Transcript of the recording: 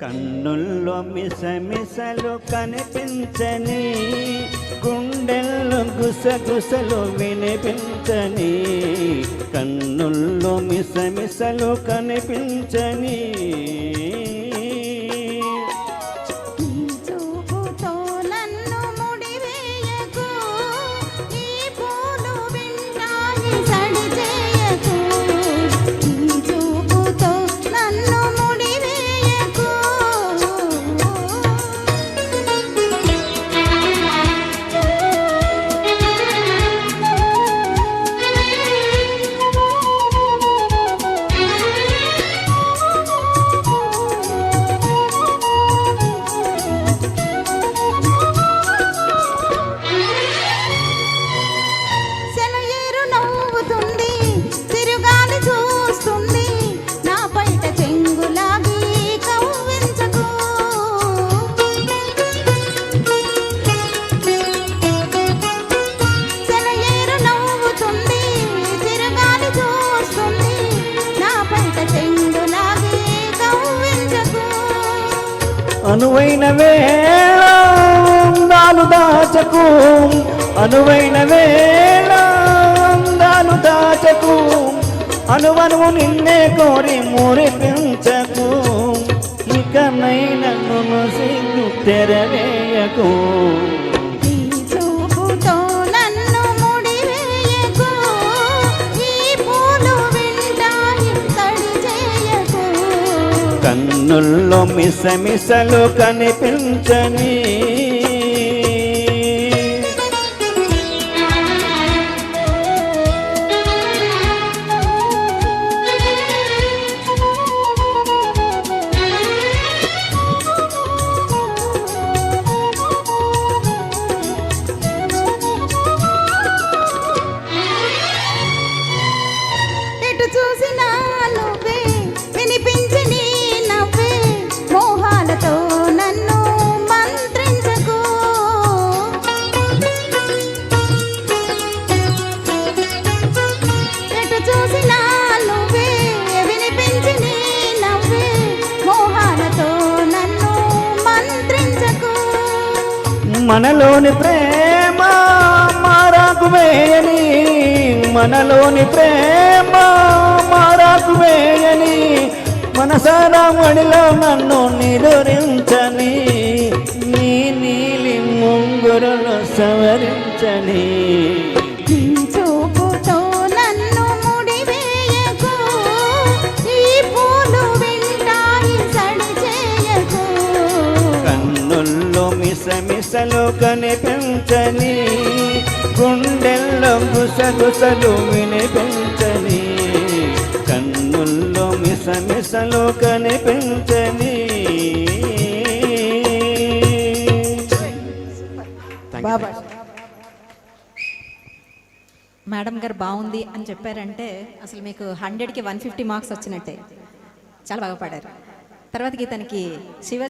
కన్నుల్లో మిసమిసలు కనిపించని, గుండెల్లో గుసగుసలు వినిపించని, కన్నుల్లో మిసమిసలు కనిపించని. అనువైన వేళ అందాలు దాచకు, అనువైన వేళ అందాలు దాచకు, అనువనువు నిన్నే కోరి మురిపించకు, ఇకనైనా మనసు తెరవేయకు. కన్నుల్లో మిసమిసలు కనిపించని, ఎటు చూసినా నువ్వే వినిపించని మనలోని ప్రేమ మారాకు వేయని, మనలోని ప్రేమ మారాకు వేయని, మనసారా మడిలో నన్ను నిదురించని, నీ నీలి ముంగురులు సవరించని. మిసమిసలు కనిపించని, గుండెల్లో గుసగుసలు వినిపించని, కన్నుల్లో మిసమిసలు కనిపించని. మేడం గారు బాగుంది అని చెప్పారంటే అసలు మీకు 100కి 150 మార్క్స్ వచ్చినట్టే. చాలా బాగా పాడారు. తర్వాత గీతానికి శివ